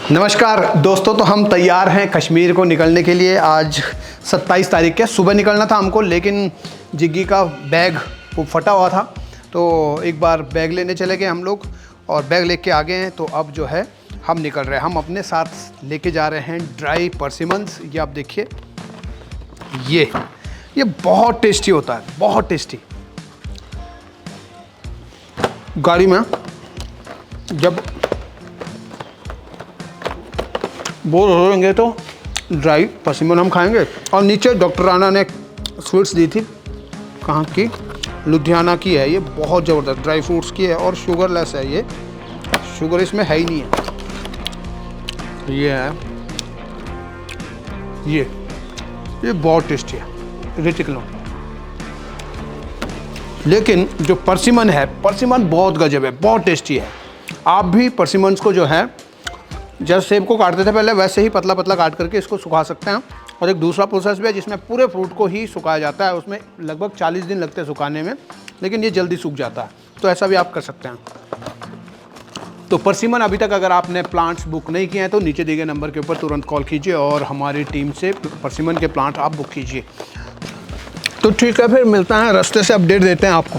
नमस्कार दोस्तों, तो हम तैयार हैं कश्मीर को निकलने के लिए। आज 27 तारीख के सुबह निकलना था हमको, लेकिन जिग्गी का बैग वो फटा हुआ था, तो एक बार बैग लेने चले गए हम लोग और बैग लेके आ गए हैं। तो अब जो है हम निकल रहे हैं। हम अपने साथ लेके जा रहे हैं ड्राई परसिमन्स। ये आप देखिए, ये बहुत टेस्टी होता है, बहुत टेस्टी। गाड़ी में जब बोर हो जाएंगे तो ड्राई परसिमन हम खाएंगे। और नीचे डॉक्टर राणा ने स्वीट्स दी थी, कहाँ की, लुधियाना की है। ये बहुत ज़बरदस्त ड्राई फ्रूट्स की है और शुगरलेस है। ये शुगर इसमें है ही नहीं है। ये है, ये बहुत टेस्टी है, ऋतिक लो। लेकिन जो परसिमन है, परसिमन बहुत गजब है, बहुत टेस्टी है। आप भी परसिमन्स को जो है, जैसे सेब को काटते थे पहले, वैसे ही पतला पतला काट करके इसको सुखा सकते हैं। और एक दूसरा प्रोसेस भी है जिसमें पूरे फ्रूट को ही सुखाया जाता है। उसमें लगभग 40 दिन लगते हैं सुखाने में, लेकिन ये जल्दी सूख जाता है। तो ऐसा भी आप कर सकते हैं। तो परसिमन अभी तक अगर आपने प्लांट्स बुक नहीं किए हैं तो नीचे दिए गए नंबर के ऊपर तुरंत कॉल कीजिए और हमारी टीम से परसिमन के प्लांट आप बुक कीजिए। तो ठीक है, फिर मिलता है, रास्ते से अपडेट देते हैं आपको।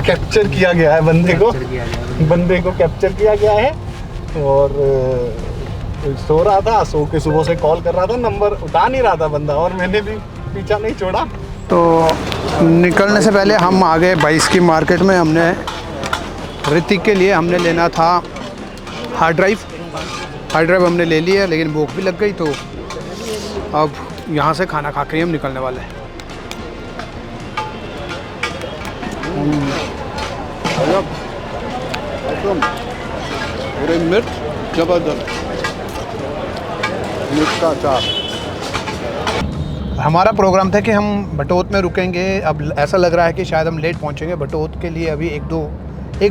कैप्चर किया गया है बंदे को कैप्चर किया गया है। और सो रहा था, सो के सुबह से कॉल कर रहा था, नंबर उठा नहीं रहा था बंदा, और मैंने भी पीछा नहीं छोड़ा। तो निकलने से पहले हम आ गए 22 की मार्केट में। हमने ऋतिक के लिए हमने लेना था हार्ड ड्राइव हमने ले लिया, लेकिन भूख भी लग गई, तो अब यहाँ से खाना खा के हम निकलने वाले हैं। मिर्च जबरदस्त, मिर्च का अचार। हमारा प्रोग्राम था कि हम भटोत में रुकेंगे। अब ऐसा लग रहा है कि शायद हम लेट पहुंचेंगे भटोत के लिए। अभी एक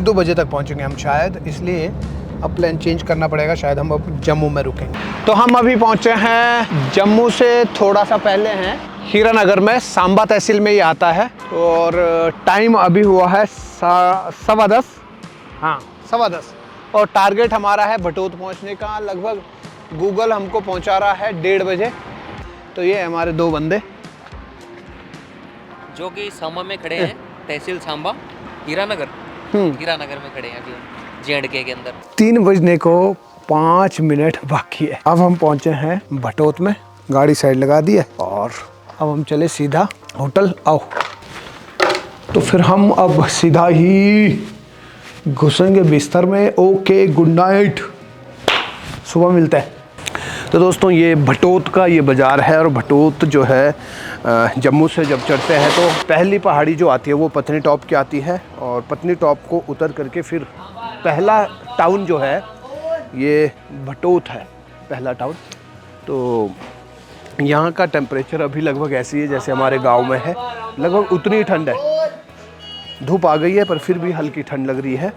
दो बजे तक पहुंचेंगे हम शायद, इसलिए अब प्लान चेंज करना पड़ेगा। शायद हम अब जम्मू में रुकेंगे। तो हम अभी पहुंचे हैं जम्मू से थोड़ा सा पहले हैं हीरानगर में, सांबा तहसील में ये आता है। और टाइम अभी हुआ है 10:15। हाँ, 10:15। और टारगेट हमारा है भटोत पहुंचने का। लगभग गूगल हमको पहुंचा रहा है 1:30 बजे। तो ये हमारे दो बंदे जो कि सांबा में खड़े हैं, तहसील सांबा, हीरानगर में खड़े हैं अभी J&K के अंदर। 3 बजने को 5 मिनट बाकी है। अब हम पहुंचे हैं भटोत में, गाड़ी साइड लगा दी है और अब हम चले सीधा होटल। आओ, तो फिर हम अब सीधा ही घुसेंगे बिस्तर में। ओके, गुड नाइट, सुबह मिलते हैं। तो दोस्तों, ये भटोत का ये बाज़ार है। और भटोत जो है जम्मू से जब चढ़ते हैं तो पहली पहाड़ी जो आती है वो पत्नी टॉप की आती है। और पत्नी टॉप को उतर करके फिर पहला टाउन जो है ये भटोत है, पहला टाउन। तो यहाँ का टेम्परेचर अभी लगभग ऐसी है जैसे हमारे गांव में है, लगभग उतनी ठंड है। धूप आ गई है पर फिर भी हल्की ठंड लग रही है,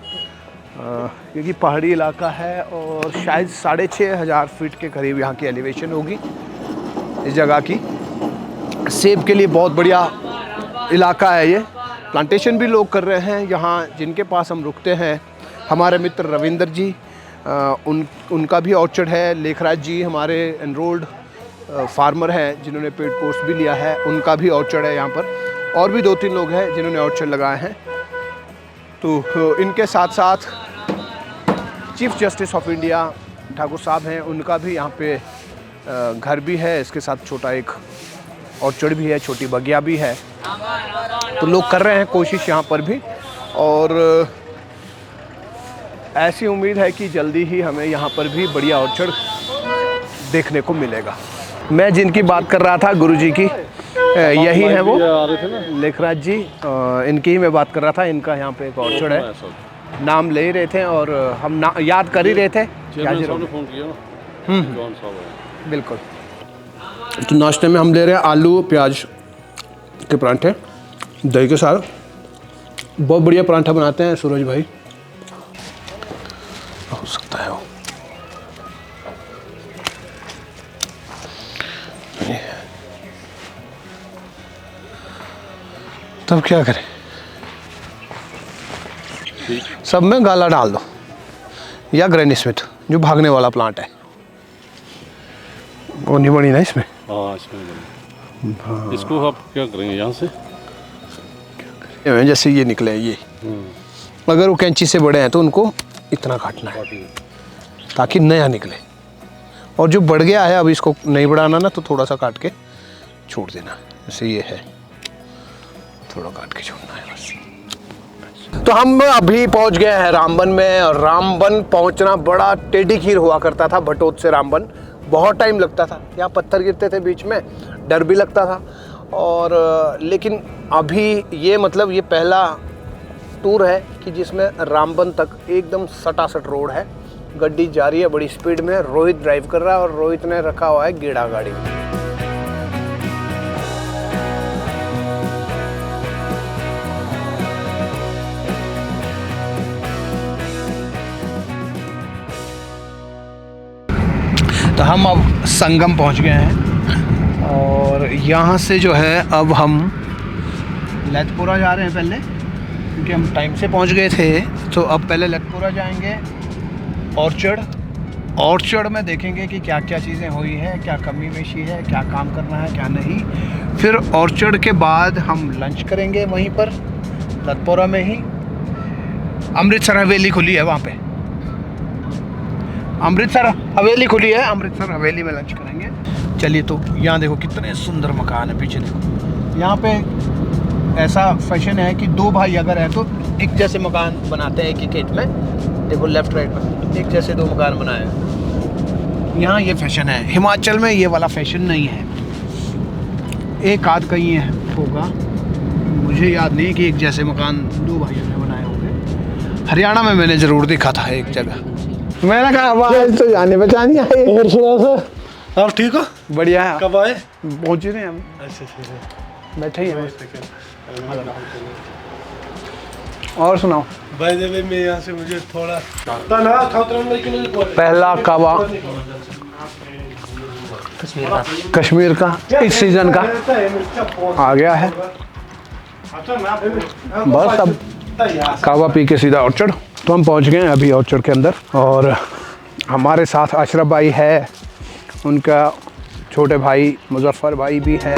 क्योंकि पहाड़ी इलाका है। और शायद 6500 फीट के करीब यहाँ की एलिवेशन होगी इस जगह की। सेब के लिए बहुत बढ़िया इलाका है ये। प्लांटेशन भी लोग कर रहे हैं यहाँ, जिनके पास हम रुकते हैं। हमारे मित्र रविंदर जी, उनका भी ऑर्चर्ड है। लेखराज जी हमारे एनरोल्ड फार्मर हैं जिन्होंने पेड पोस्ट भी लिया है, उनका भी ऑर्चर्ड है यहाँ पर। और भी 2-3 लोग हैं जिन्होंने ऑर्चर्ड लगाए हैं। तो इनके साथ साथ chief justice of India Thakur साहब हैं, उनका भी यहाँ पे घर भी है। इसके साथ छोटा एक ऑर्चर्ड भी है, छोटी बगिया भी है। तो लोग कर रहे हैं कोशिश यहाँ पर भी। और ऐसी उम्मीद है कि जल्दी ही हमें यहाँ पर भी बढ़िया ऑर्चर्ड देखने को मिलेगा। मैं जिनकी बात कर रहा था, गुरुजी की, यही है वो लेखराज जी, इनकी ही मैं बात कर रहा था। इनका यहाँ पे एक ऑर्चर्ड है, नाम ले ही रहे थे और हम याद कर ही रहे थे। बिल्कुल। तो नाश्ते में हम ले रहे हैं आलू प्याज के परांठे दही के साथ। बहुत बढ़िया परांठा बनाते हैं सूरज भाई, हो सकता है वो। तब क्या करें, सब में गाला डाल दो या ग्रैनी स्मिथ जो भागने वाला प्लांट है, वो नहीं बनी ना इसमें। हाँ इसमें इसको आप क्या करेंगे यहाँ से? जैसे ये निकले ये, अगर वो कैंची से बड़े हैं तो उनको इतना काटना है ताकि नया निकले, और जो बढ़ गया है अब इसको नहीं बढ़ाना ना, तो थोड़ा सा काट के छोड़ देना। जैसे ये है, थोड़ा काट के छोड़ना है बस। तो हम अभी पहुंच गए हैं रामबन में, और रामबन पहुंचना बड़ा टेढ़ी खीर हुआ करता था। भटोत से रामबन बहुत टाइम लगता था, यहाँ पत्थर गिरते थे बीच में, डर भी लगता था। और लेकिन अभी ये मतलब ये पहला टूर है कि जिसमें रामबन तक एकदम सटासट रोड है, गड्डी जा रही है बड़ी स्पीड में, रोहित ड्राइव कर रहा है और रोहित ने रखा हुआ है गेड़ा गाड़ी। तो हम अब संगम पहुंच गए हैं, और यहाँ से जो है अब हम लैथपुरा जा रहे हैं पहले, क्योंकि हम टाइम से पहुंच गए थे। तो अब पहले लैथपुरा जाएंगे, ऑर्चर्ड में देखेंगे कि क्या क्या चीज़ें हुई है, क्या कमी पेशी है, क्या काम करना है क्या नहीं। फिर ऑर्चर्ड के बाद हम लंच करेंगे वहीं पर लैथपुरा में ही। अमृतसर हवेली खुली है वहाँ पे, अमृतसर हवेली खुली है, अमृतसर हवेली में लंच करेंगे। चलिए, तो यहाँ देखो कितने सुंदर मकान है, पीछे देखो। यहाँ पे ऐसा फैशन है कि दो भाई अगर है तो एक जैसे मकान बनाते हैं एक ही खेत में, देखो लेफ्ट राइट में एक जैसे दो मकान बनाए हैं। यहाँ ये फैशन है, हिमाचल में ये वाला फैशन नहीं है। एक आध कहीं है होगा, मुझे याद नहीं कि एक जैसे मकान दो भाइयों ने बनाए होंगे। हरियाणा में मैंने ज़रूर देखा था एक जगह। मैंने कहा आवाज़ तो जाने पहचानी आई। और सुना सर, आप ठीक हो? बढ़िया है। कब आए? पहुँच रहे हैं हम। अच्छा, बैठे ही हैं। और सुनाओ भाई देवे मैं यहाँ से मुझे थोड़ा पहला कावा कश्मीर का इस सीजन का आ गया है। बस अब कावा पी के सीधा ऑर्चर्ड। तो हम पहुंच गए हैं अभी ऑर्चर्ड के अंदर, और हमारे साथ अशरफ भाई है, उनका छोटे भाई मुजफ्फर भाई भी है।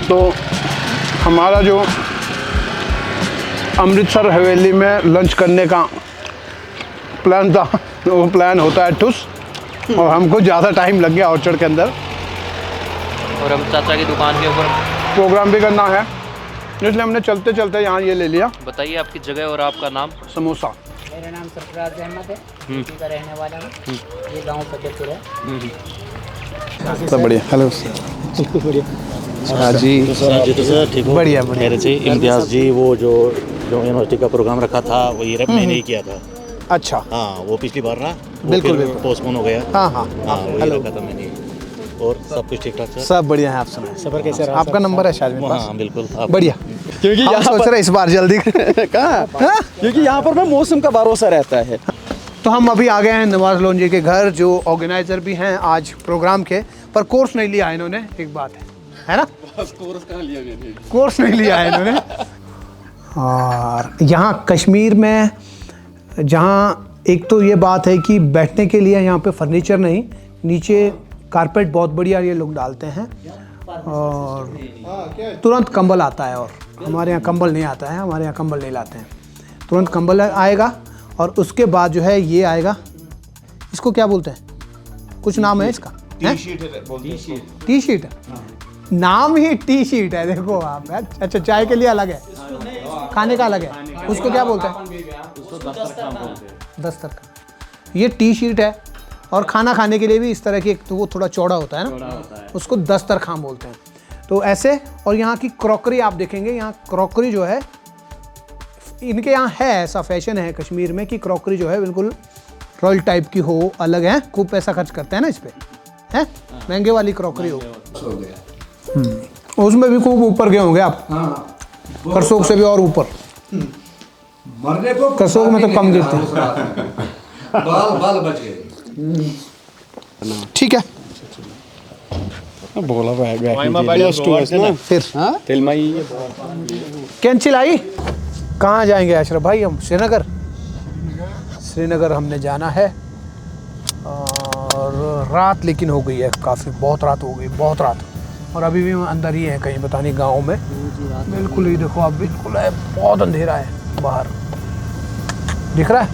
तो हमारा जो अमृतसर हवेली में लंच करने का प्लान था, वो प्लान होता है ठुस, और हमको ज़्यादा टाइम लग गया ऑर्चर्ड के अंदर, और हम चाचा की दुकान के ऊपर प्रोग्राम भी करना है, इसलिए हमने चलते चलते यहाँ ये ले लिया। बताइए आपकी जगह और आपका नाम। समोसा। मेरा नाम सरफराज अहमद है, यूपी का रहने वाला हूँ। ये गांव फतेहपुर है। सब बढ़िया। हेलो बढ़िया। हाँ जी। तो सर ठीक हो? बढ़िया बढ़िया। खैर से इम्तियाज़ जी, वो जो यूनिवर्सिटी का प्रोग्राम रखा था वो ये मैंने ही किया था। अच्छा। हाँ, वो पिछली बार ना बिल्कुल पोस्टपोन हो गया। हाँ हाँ हाँ, वही रखा था मैंने। और सब कुछ ठीक ठाक सर? सब बढ़िया है। आप सुनाएं, सफर कैसे रहा? आपका नंबर है शायद मेरे पास? हाँ बिल्कुल। बढ़िया, क्योंकि हम यहाँ सोच रहे इस बार जल्दी कहाँ, क्योंकि यहाँ पर मैं मौसम का भरोसा रहता है। तो हम अभी आ गए हैं नवाज लोन जी के घर, जो ऑर्गेनाइजर भी हैं आज प्रोग्राम के, पर कोर्स नहीं लिया है इन्होंने, एक बात है ना? कोर्स कहाँ लिया मैंने? कोर्स नहीं लिया है इन्होंने। और यहाँ कश्मीर में जहाँ एक तो ये बात है कि बैठने के लिए यहाँ पे फर्नीचर नहीं, नीचे कारपेट बहुत बढ़िया ये लोग डालते हैं, और तुरंत कंबल आता है। और हमारे यहाँ कंबल नहीं आता है, हमारे यहाँ कंबल नहीं लाते हैं, तुरंत कंबल आएगा। और उसके बाद जो है ये आएगा, इसको क्या बोलते हैं, कुछ नाम है इसका? टी शीट है, नाम ही टी शीट है। देखो आप, अच्छा चाय के लिए अलग है, खाने का अलग है, उसको क्या बोलते हैं? दस्तरखान। ये टी शीट है, और खाना खाने के लिए भी इस तरह की, तो वो थोड़ा चौड़ा होता है ना, उसको दस्तरखान बोलते हैं। तो ऐसे, और यहाँ की क्रॉकरी आप देखेंगे, यहाँ क्रॉकरी जो है इनके यहाँ है, ऐसा फैशन है कश्मीर में कि क्रॉकरी जो है बिल्कुल रॉयल टाइप की हो, अलग है, खूब पैसा खर्च करते हैं ना इस पे, है महंगे वाली क्रॉकरी हो। उसमें भी खूब ऊपर गए होंगे आप। करसोग से भी और ऊपर। मरने को करसोग में तो कम गिरते हैं। बाल बच गए। ठीक है बोला ना फिर कैंसिल आई। कहाँ जाएंगे अशरफ भाई हम? श्रीनगर। श्रीनगर हमने जाना है और रात लेकिन हो गई है काफ़ी, बहुत रात हो गई, बहुत रात। और अभी भी हम अंदर ही हैं कहीं, पता नहीं गाँव में। बिल्कुल ही देखो आप, बिल्कुल है, बहुत अंधेरा है बाहर। दिख रहा है?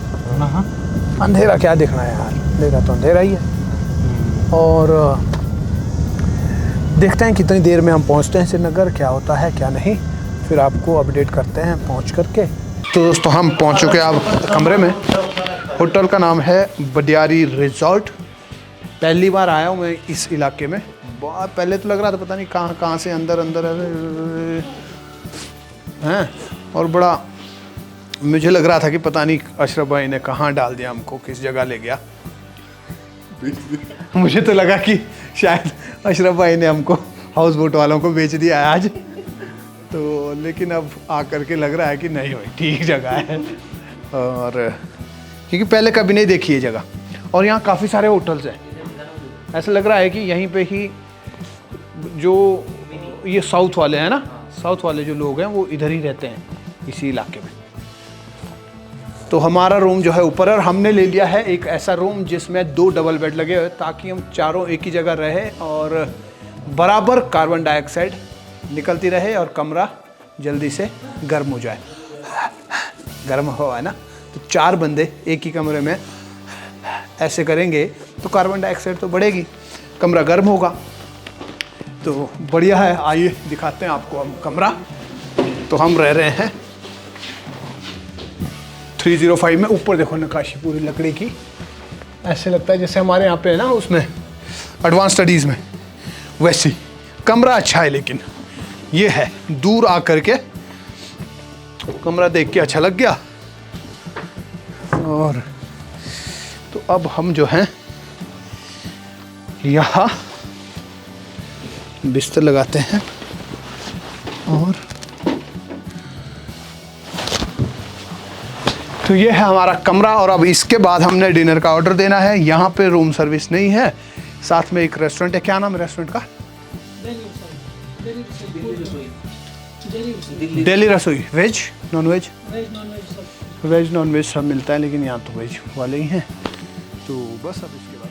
अंधेरा क्या दिखना है यार, अंधेरा तो अंधेरा ही है। और देखते हैं कितनी देर में हम पहुंचते हैं श्रीनगर, क्या होता है क्या नहीं, फिर आपको अपडेट करते हैं पहुंच करके। तो दोस्तों हम पहुंच चुके हैं अब कमरे में। होटल का नाम है बडियारी रिजॉर्ट। पहली बार आया हूँ मैं इस इलाके में। बहुत पहले तो लग रहा था पता नहीं कहाँ से अंदर हैं, और बड़ा मुझे लग रहा था कि पता नहीं अशरफ भाई ने कहाँ डाल दिया हमको, किस जगह ले गया। मुझे तो लगा कि शायद अशरफ भाई ने हमको हाउस बोट वालों को बेच दिया है आज तो, लेकिन अब आकर के लग रहा है कि नहीं भाई ठीक जगह है। और क्योंकि पहले कभी नहीं देखी ये जगह, और यहाँ काफ़ी सारे होटल्स हैं। ऐसा लग रहा है कि यहीं पे ही जो ये साउथ वाले हैं ना, साउथ वाले जो लोग हैं वो इधर ही रहते हैं इसी इलाके में। तो हमारा रूम जो है ऊपर है, और हमने ले लिया है एक ऐसा रूम जिसमें 2 डबल बेड लगे हुए, ताकि हम चारों एक ही जगह रहे और बराबर कार्बन डाइऑक्साइड निकलती रहे और कमरा जल्दी से गर्म हो जाए। गर्म हवा है ना, तो 4 बंदे एक ही कमरे में ऐसे करेंगे तो कार्बन डाइऑक्साइड तो बढ़ेगी, कमरा गर्म होगा। तो बढ़िया है, आइए दिखाते हैं आपको हम कमरा। तो हम रह रहे हैं 305 में। ऊपर देखो नक्काशी पूरी लकड़ी की, ऐसे लगता है जैसे हमारे यहाँ पे है ना उसमें एडवांस स्टडीज़ में, वैसी। कमरा अच्छा है, लेकिन ये है दूर आकर के कमरा देख के अच्छा लग गया। और तो अब हम जो हैं यहाँ बिस्तर लगाते हैं और तो ये है हमारा कमरा। और अब इसके बाद हमने डिनर का ऑर्डर देना है। यहाँ पे रूम सर्विस नहीं है, साथ में एक रेस्टोरेंट है। क्या नाम है रेस्टोरेंट का? Delhi Rasoi. Veg non veg? Veg non veg सब मिलता है, लेकिन यहाँ तो वेज वाले ही हैं। तो बस अब इसके बाद